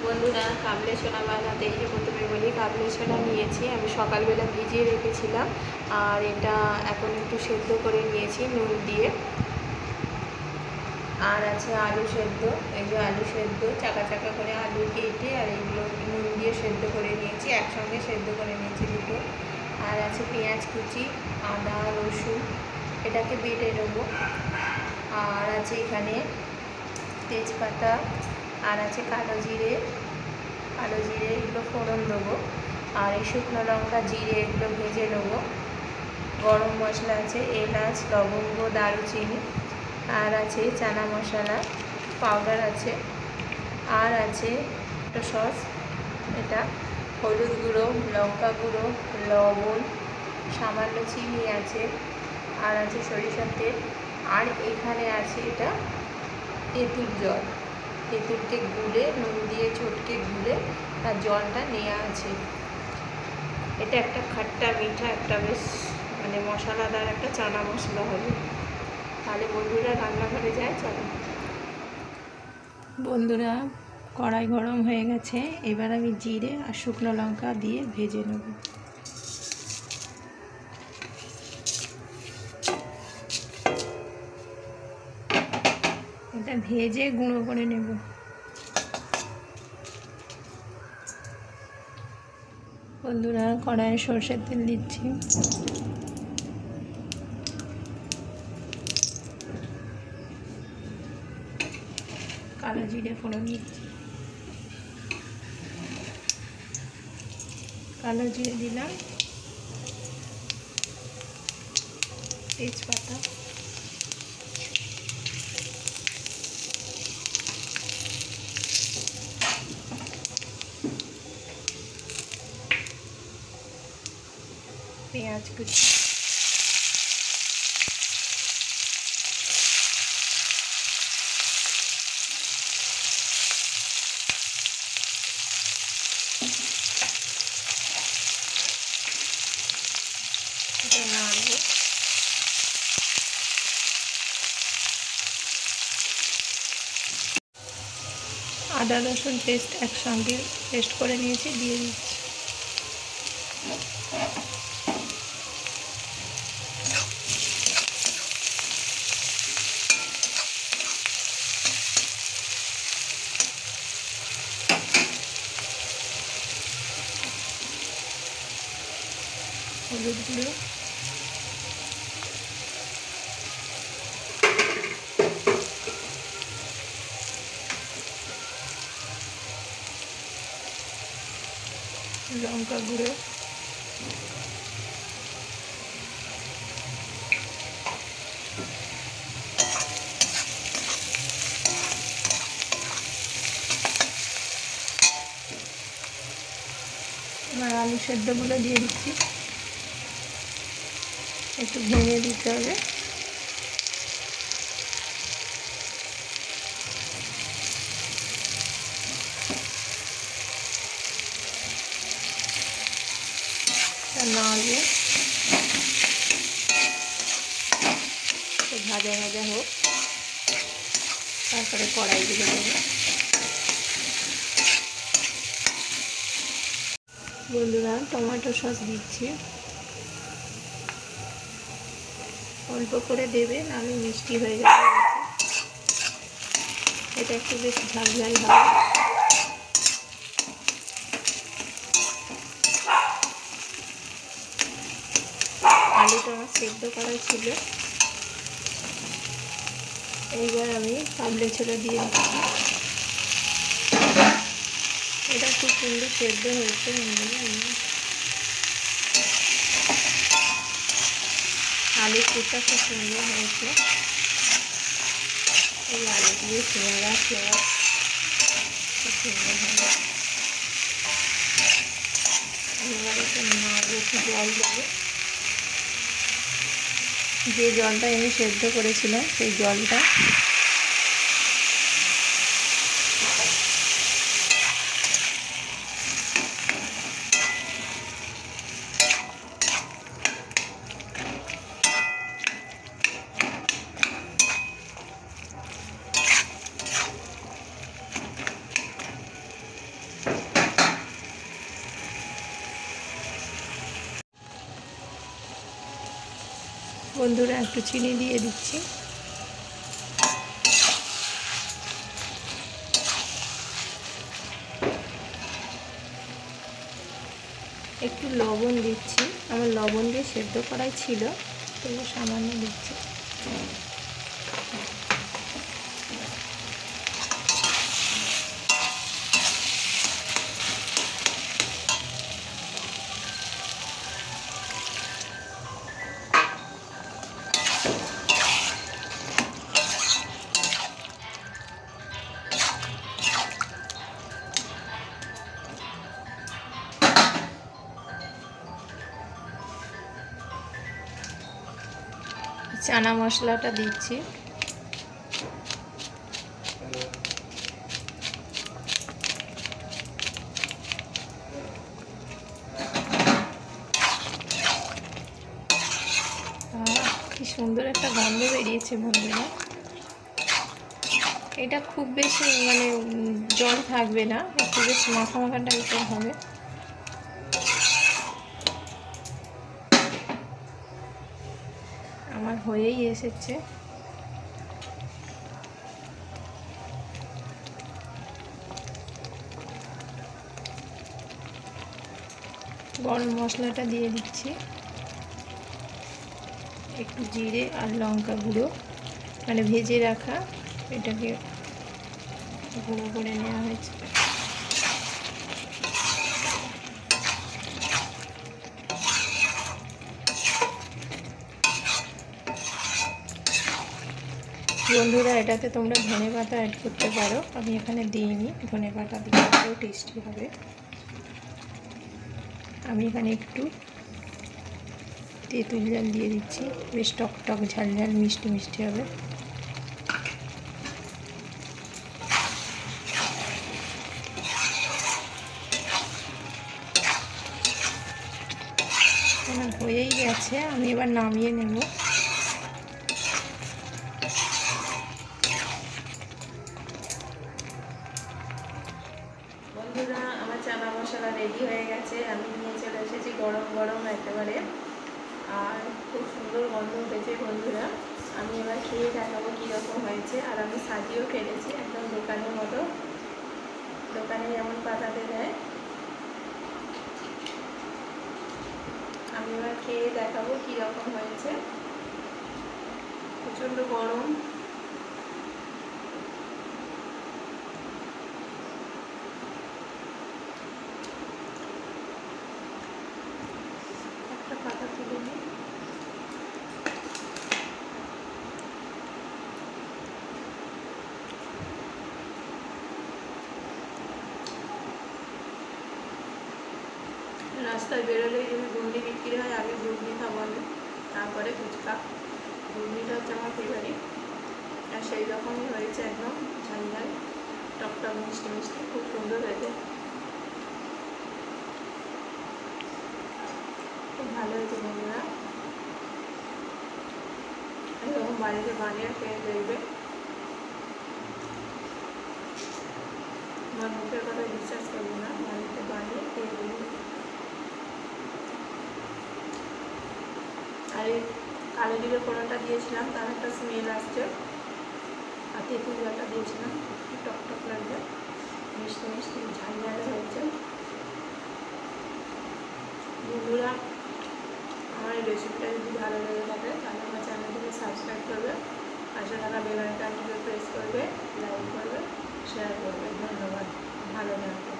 বন্ধুরা, কাবলি ছোলা বানাতে এই যে প্রথমে বলি, কাবলি ছোলা নিয়েছি আমি সকালবেলা ভিজিয়ে রেখেছিলাম। আর এটা এখন একটু সেদ্ধ করে নিয়েছি নুন দিয়ে। আর আছে আলু সেদ্ধ, এই যে আলু সেদ্ধ চাকা চাকা করে আলু কেটে আর এইগুলো নুন দিয়ে সেদ্ধ করে নিয়েছি, একসঙ্গে সেদ্ধ করে নিয়েছি দুটো। আর আছে পেঁয়াজ কুচি, আদা রসুন, এটাকে বেটে নেবো। আর আছে এখানে তেজপাতা, আর আছে কালো জিরে এগুলো ফোড়ন দেবো। আর এই শুকনো লঙ্কা জিরে এগুলো ভেজে নেবো। গরম মশলা আছে এলাচ লবঙ্গ দারুচিনি, আর আছে চানা মশলা পাউডার আছে, আর আছে একটা সস, এটা হলুদ গুঁড়ো লঙ্কা গুঁড়ো লবণ সামান্য চিনি আছে, আর আছে সরিষার তেল। আর এখানে আছে এটা তেঁতুল জল, তেঁতুলকে গুলে নুন দিয়ে চটকে গুলে তার জলটা নেওয়া আছে। এটা একটা খাট্টা মিঠা একটা বেশ মানে মশলাদার একটা চানা মশলা হবে। তাহলে বন্ধুরা রান্নাঘরে যায়, চলো। বন্ধুরা, কড়াই গরম হয়ে গেছে, এবার আমি জিরে আর শুকনো লঙ্কা দিয়ে ভেজে নেব। এটা ভেজে গুঁড়ো করে নেব। বন্ধুরা, কড়াইয়ে সরষের তেল দিচ্ছি। কালো জিরে ফোড়ন দিচ্ছি, কালো জিরে দিলাম, তেজপাতা, পেঁয়াজ কুচি, এটা নাড়ব। আদা রসুন পেস্ট একসঙ্গে পেস্ট করে নিয়েছি, দিয়ে দিচ্ছি। হলুদ গুঁড়ো, লঙ্কা গুঁড়ো, এবার আলু সেদ্ধগুলো দিয়ে দিচ্ছি, একটু ভেঙে দিতে হবে। নাড়ব, ভাজা ভাজা হোক, তারপরে কড়াইগুলো দেবো। বন্ধুরা, টমেটো সস দিচ্ছি, অল্প করে দেবে, নাহলে মিষ্টি হয়ে যাবে। এটা একটু বেশ ঝাল ঝাল হবে। আলুটা আমার সেদ্ধ করা ছিল, এইবার আমি কাবলি ছোলা দিয়ে দিচ্ছি। এটা খুব সুন্দর সেদ্ধ হয়েছে। আলুর পুরটা খুব সুন্দর হয়েছে, এই আলু দিয়ে ফ্লেভার খুব সুন্দর হবে। এবার একটু নাড়ব, একটু জল দেবো। যে জলটা আমি সেদ্ধ করেছিলাম সেই জলটা বন্ধুরা একটু চিনি দিয়ে দিচ্ছি। একটু লবণ দিচ্ছি, আমার লবণ দিয়ে সেদ্ধ করাই ছিল, তবু সামান্য দিচ্ছি। চানা মশলাটা দিচ্ছি। কি সুন্দর একটা গন্ধ বেরিয়েছে বন্ধুরা। এটা খুব বেশি মানে জল থাকবে না, একটু বেশ মাখা মাখা টাইপের হবে। আমার হয়েই এসেছে। গরম মশলাটা দিয়ে দিচ্ছি, একটু জিরে আর লঙ্কা গুঁড়ো, মানে ভেজে রাখা এটাকে গুঁড়ো করে নেওয়া হয়েছে। বন্ধুরা এটাতে তোমরা ধনে পাতা অ্যাড করতে পারো, আমি এখানে দিইনি, ধনে পাতা দিলে আরও টেস্টি হবে। আমি এখানে একটু তেঁতুল জল দিয়ে দিচ্ছি, বেশ টক টক ঝাল ঝাল মিষ্টি মিষ্টি হবে। আমার হয়েই গেছে, আমি এবার নামিয়ে নেব। বন্ধুরা আমার চানা মশলা রেডি হয়ে গেছে, আমি নিয়ে চলে এসেছি গরম গরম একেবারে, আর খুব সুন্দর গন্ধ উঠেছে বন্ধুরা। আমি এবার খেয়ে দেখাবো কীরকম হয়েছে। আর আমি সাজিয়েও ফেলেছি একদম দোকানের মতো, দোকানে যেমন পাতাতে দেয়। আমি এবার খেয়ে দেখাবো কীরকম হয়েছে। প্রচণ্ড গরম, একটা পাতা তুলে নিই। রাস্তায় বেরোলেই যদি ঘুগনি বিক্রি হয়, আগে ঘুগনি খাবো আমি, তারপরে ফুচকা। ঘুগনিটা হচ্ছে আমার ফেভারিট, আর সেই রকমই হয়েছে, একদম ঝাল ঝাল টক টক মিষ্টি মিষ্টি, খুব সুন্দর হয়েছে, খুব ভালো হয়েছে বন্ধুরা। এরকম বাড়িতে বানিয়ে খেয়ে দেখবে, আমার মুখের কথা বিশ্বাস করবে না, বাড়িতে বানিয়ে খেয়ে দেখবে। আর এই কালো জিরে ফোড়নটা দিয়েছিলাম, তার একটা স্মেল আসছে, আর তেঁতুল জলটা দিয়েছিলাম, টক টক লাগবে, মিষ্টি মিষ্টি ঝাল ঝাল হয়েছে। বন্ধুরা আমার এই রেসিপিটা যদি ভালো লেগে থাকে তাহলে আমার চ্যানেলটিকে সাবস্ক্রাইব করবে, পাশে থাকা বেল আইকনটিকে প্রেস করবে, লাইক করবে, শেয়ার করবে। ধন্যবাদ, ভালো থাকবে।